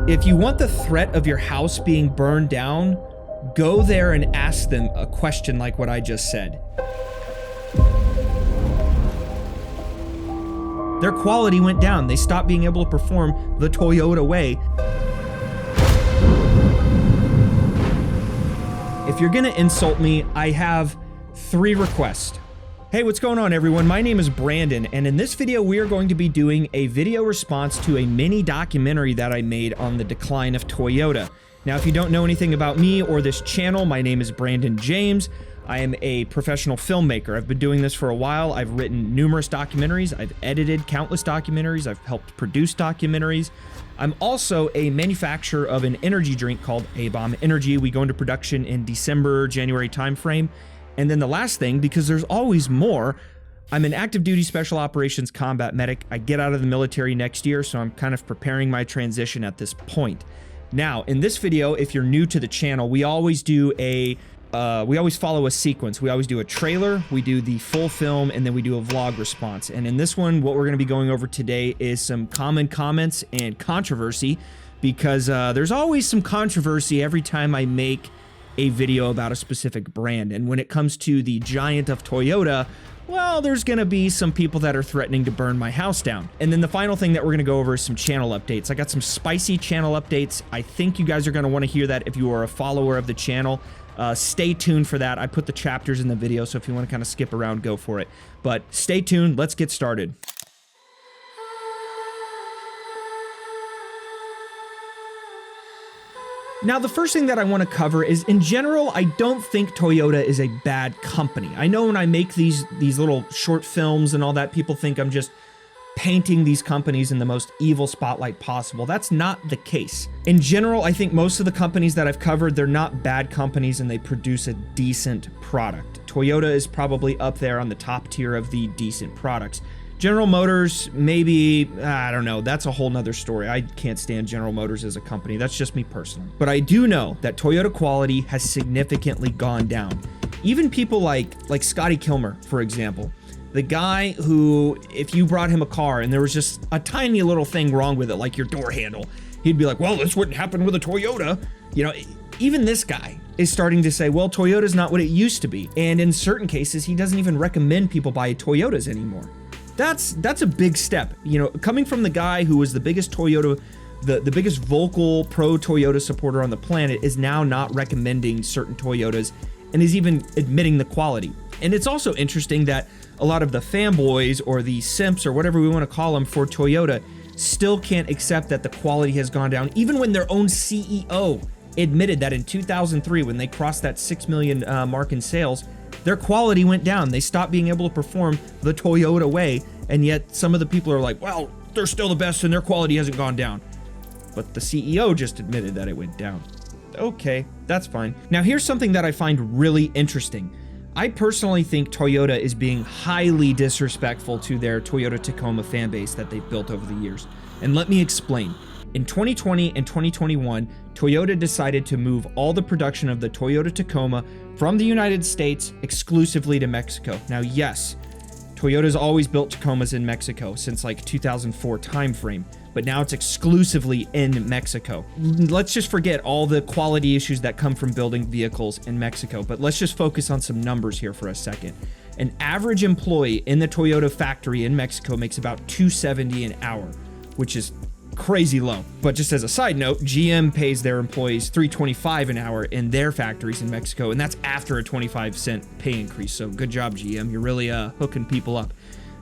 If you want the threat of your house being burned down, go there and ask them a question like what I just said. Their quality went down. They stopped being able to perform the Toyota way. If you're gonna insult me, I have 3 requests. Hey, what's going on, everyone? My name is Brandon, and in this video, we are going to be doing a video response to a mini documentary that I made on the decline of Toyota. Now, if you don't know anything about me or this channel, my name is Brandon James. I am a professional filmmaker. I've been doing this for a while. I've written numerous documentaries. I've edited countless documentaries. I've helped produce documentaries. I'm also a manufacturer of an energy drink called A-Bomb Energy. We go into production in December, January timeframe. And then the last thing, because there's always more, I'm an active duty special operations combat medic. I get out of the military next year, so I'm kind of preparing my transition at this point. Now, in this video, if you're new to the channel, we always do we always follow a sequence. We always do a trailer, we do the full film, and then we do a vlog response. And in this one, what we're gonna be going over today is some common comments and controversy, because there's always some controversy every time I make a video about a specific brand. And when it comes to the giant of Toyota, well, there's gonna be some people that are threatening to burn my house down. And then the final thing that we're gonna go over is some channel updates. I got some spicy channel updates. I think you guys are gonna wanna hear that if you are a follower of the channel. Stay tuned for that. I put the chapters in the video, so if you wanna kind of skip around, go for it. But stay tuned, let's get started. Now, the first thing that I want to cover is, in general, I don't think Toyota is a bad company. I know when I make these little short films and all that, people think I'm just painting these companies in the most evil spotlight possible. That's not the case. In general, I think most of the companies that I've covered, they're not bad companies and they produce a decent product. Toyota is probably up there on the top tier of the decent products. General Motors, maybe, I don't know, that's a whole nother story. I can't stand General Motors as a company. That's just me personally. But I do know that Toyota quality has significantly gone down. Even people like Scotty Kilmer, for example, the guy who, if you brought him a car and there was just a tiny little thing wrong with it, like your door handle, he'd be like, well, this wouldn't happen with a Toyota. You know, even this guy is starting to say, well, Toyota's not what it used to be. And in certain cases, he doesn't even recommend people buy Toyotas anymore. That's a big step, you know, coming from the guy who was the biggest Toyota, the biggest vocal pro-Toyota supporter on the planet, is now not recommending certain Toyotas and is even admitting the quality. And it's also interesting that a lot of the fanboys or the simps or whatever we want to call them for Toyota still can't accept that the quality has gone down, even when their own CEO admitted that in 2003, when they crossed that 6 million mark in sales, their quality went down. They stopped being able to perform the Toyota way, and yet some of the people are like, well, they're still the best and their quality hasn't gone down. But the CEO just admitted that it went down. Okay, that's fine. Now here's something that I find really interesting. I personally think Toyota is being highly disrespectful to their Toyota Tacoma fan base that they've built over the years. And let me explain. In 2020 and 2021, Toyota decided to move all the production of the Toyota Tacoma from the United States exclusively to Mexico. Now, yes, Toyota's always built Tacomas in Mexico since like 2004 timeframe, but now it's exclusively in Mexico. Let's just forget all the quality issues that come from building vehicles in Mexico, but let's just focus on some numbers here for a second. An average employee in the Toyota factory in Mexico makes about $270 an hour, which is crazy low. But just as a side note, GM pays their employees $325 an hour in their factories in Mexico, and that's after a 25-cent pay increase. So good job, GM. You're really hooking people up.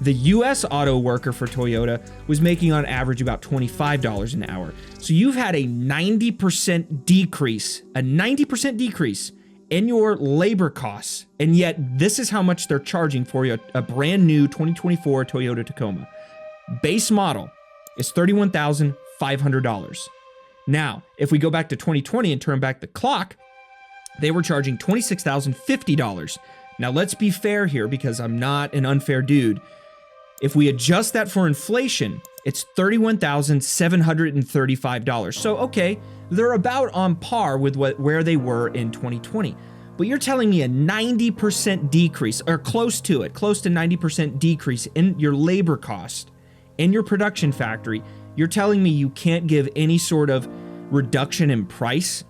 The US auto worker for Toyota was making on average about $25 an hour. So you've had a 90% decrease, in your labor costs, and yet this is how much they're charging for you, a brand new 2024 Toyota Tacoma. Base model is $31,500. Now, if we go back to 2020 and turn back the clock, they were charging $26,050. Now, let's be fair here because I'm not an unfair dude. If we adjust that for inflation, it's $31,735. So, okay, they're about on par with where they were in 2020. But you're telling me a 90% decrease, or close to 90% decrease in your labor cost in your production factory. You're telling me you can't give any sort of reduction in price,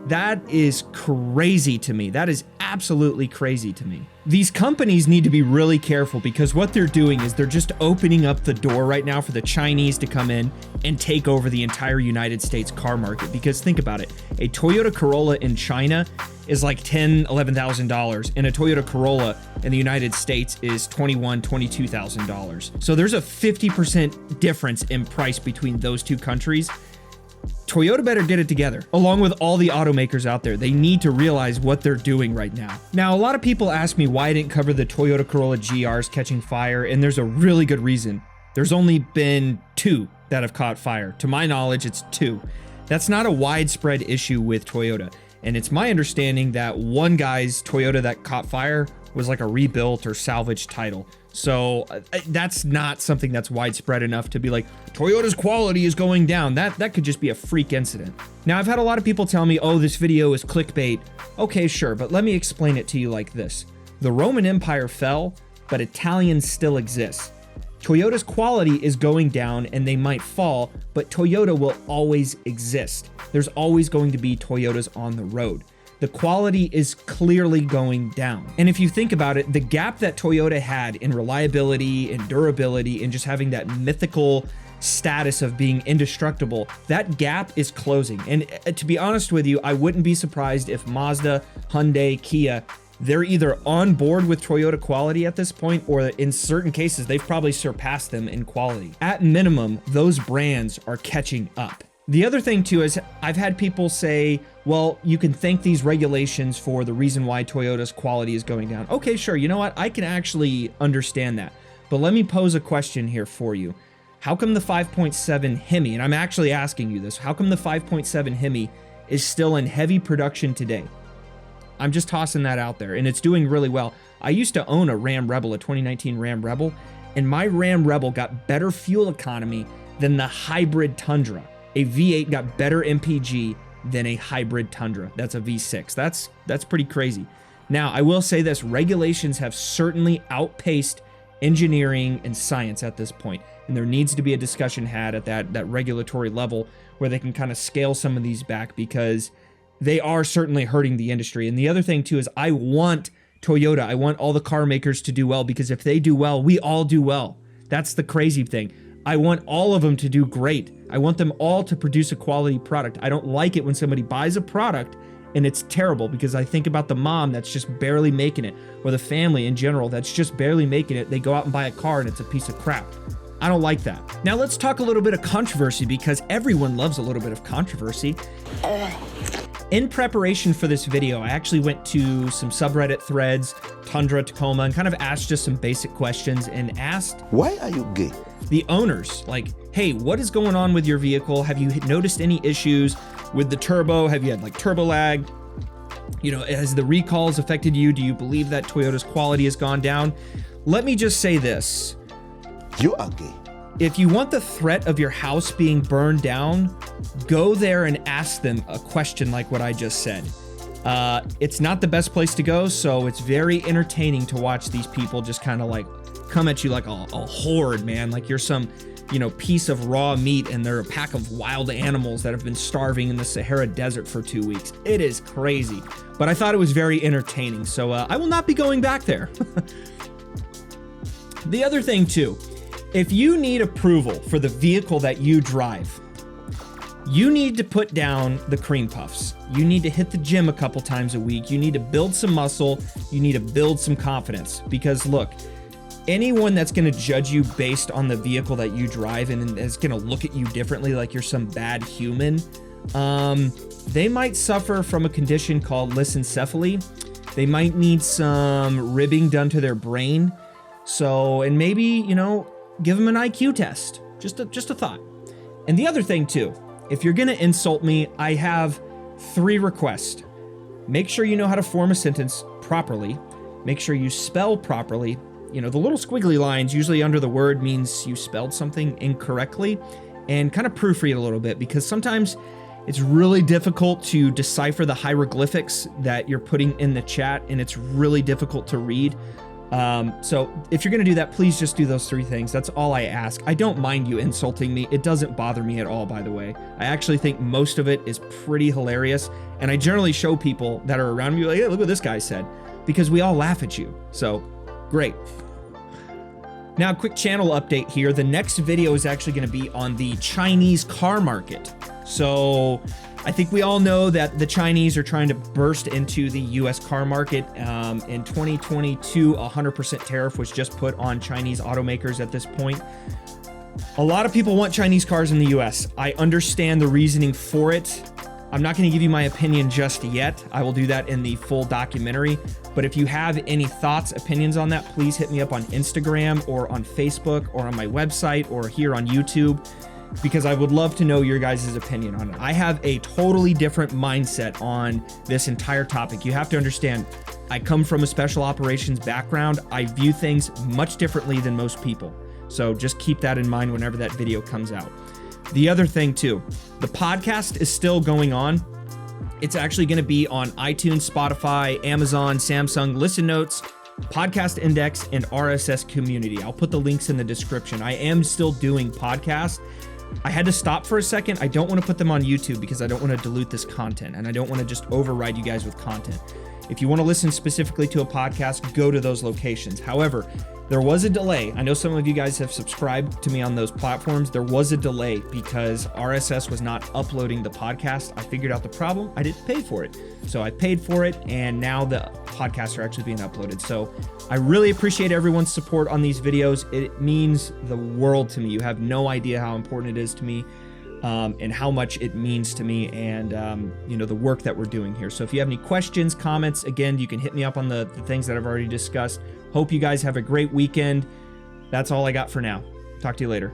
that is crazy to me. That is absolutely crazy to me. These companies need to be really careful because what they're doing is they're just opening up the door right now for the Chinese to come in and take over the entire United States car market. Because think about it, a Toyota Corolla in China is like $10,000, $11,000, and a Toyota Corolla in the United States is $21,000, $22,000. So there's a 50% difference in price between those two countries. Toyota better get it together, along with all the automakers out there. They need to realize what they're doing right now. Now, a lot of people ask me why I didn't cover the Toyota Corolla GRs catching fire, and there's a really good reason. There's only been 2 that have caught fire. To my knowledge, it's 2. That's not a widespread issue with Toyota, and it's my understanding that one guy's Toyota that caught fire was like a rebuilt or salvaged title. So that's not something that's widespread enough to be like, Toyota's quality is going down. That could just be a freak incident. Now, I've had a lot of people tell me, oh, this video is clickbait. Okay, sure, but let me explain it to you like this. The Roman Empire fell, but Italians still exist. Toyota's quality is going down and they might fall, but Toyota will always exist. There's always going to be Toyotas on the road. The quality is clearly going down. And if you think about it, the gap that Toyota had in reliability and durability and just having that mythical status of being indestructible, that gap is closing. And to be honest with you, I wouldn't be surprised if Mazda, Hyundai, Kia, they're either on board with Toyota quality at this point, or in certain cases, they've probably surpassed them in quality. At minimum, those brands are catching up. The other thing too is I've had people say, well, you can thank these regulations for the reason why Toyota's quality is going down. Okay, sure. You know what? I can actually understand that. But let me pose a question here for you. How come the 5.7 Hemi, and I'm actually asking you this, how come the 5.7 Hemi is still in heavy production today? I'm just tossing that out there, and it's doing really well. I used to own a Ram Rebel, a 2019 Ram Rebel, and my Ram Rebel got better fuel economy than the hybrid Tundra. A V8 got better MPG than a hybrid Tundra. That's a V6. That's pretty crazy. Now, I will say this, regulations have certainly outpaced engineering and science at this point, and there needs to be a discussion had at that regulatory level where they can kind of scale some of these back, because they are certainly hurting the industry. And the other thing too is I want Toyota, I want all the car makers to do well, because if they do well, we all do well. That's the crazy thing. I want all of them to do great. I want them all to produce a quality product. I don't like it when somebody buys a product and it's terrible, because I think about the mom that's just barely making it, or the family in general that's just barely making it. They go out and buy a car and it's a piece of crap. I don't like that. Now let's talk a little bit of controversy, because everyone loves a little bit of controversy. In preparation for this video, I actually went to some subreddit threads, Tundra, Tacoma, and kind of asked just some basic questions and asked, why are you gay? The owners, like, hey, what is going on with your vehicle? Have you noticed any issues with the turbo? Have you had like turbo lag? You know, has the recalls affected you? Do you believe that Toyota's quality has gone down? Let me just say this. You are gay. If you want the threat of your house being burned down, go there and ask them a question like what I just said. It's not the best place to go, so it's very entertaining to watch these people just kind of like come at you like a horde, man. Like you're some, you know, piece of raw meat and they're a pack of wild animals that have been starving in the Sahara Desert for 2 weeks. It is crazy, but I thought it was very entertaining, so I will not be going back there. The other thing too, if you need approval for the vehicle that you drive, you need to put down the cream puffs. You need to hit the gym a couple times a week. You need to build some muscle. You need to build some confidence, because look, anyone that's going to judge you based on the vehicle that you drive and is going to look at you differently like you're some bad human, they might suffer from a condition called lissencephaly. They might need some ribbing done to their brain. So, and maybe, you know, give them an IQ test. Just a thought. And the other thing too, if you're going to insult me, I have 3 requests. Make sure you know how to form a sentence properly. Make sure you spell properly. You know, the little squiggly lines usually under the word means you spelled something incorrectly, and kind of proofread a little bit, because sometimes it's really difficult to decipher the hieroglyphics that you're putting in the chat, and it's really difficult to read. So if you're going to do that, please just do those 3 things. That's all I ask. I don't mind you insulting me. It doesn't bother me at all, by the way. I actually think most of it is pretty hilarious. And I generally show people that are around me like, hey, look what this guy said, because we all laugh at you. So great. Now, a quick channel update here. The next video is actually going to be on the Chinese car market. So I think we all know that the Chinese are trying to burst into the US car market. In 2022, 100% tariff was just put on Chinese automakers at this point. A lot of people want Chinese cars in the US. I understand the reasoning for it. I'm not going to give you my opinion just yet. I will do that in the full documentary. But if you have any thoughts, opinions on that, please hit me up on Instagram or on Facebook or on my website or here on YouTube, because I would love to know your guys' opinion on it. I have a totally different mindset on this entire topic. You have to understand, I come from a special operations background. I view things much differently than most people. So just keep that in mind whenever that video comes out. The other thing too, the podcast is still going on. It's actually going to be on iTunes, Spotify, Amazon, Samsung, Listen Notes, Podcast Index, and RSS Community. I'll put the links in the description. I am still doing podcasts. I had to stop for a second. I don't want to put them on YouTube because I don't want to dilute this content, and I don't want to just override you guys with content. If you want to listen specifically to a podcast, go to those locations. However, there was a delay. I know some of you guys have subscribed to me on those platforms. There was a delay because RSS was not uploading the podcast. I figured out the problem. I didn't pay for it. So I paid for it, and now the podcasts are actually being uploaded. So I really appreciate everyone's support on these videos. It means the world to me. You have no idea how important it is to me. And how much it means to me, and the work that we're doing here. So if you have any questions, comments, again, you can hit me up on the things that I've already discussed. Hope you guys have a great weekend. That's all I got for now. Talk to you later.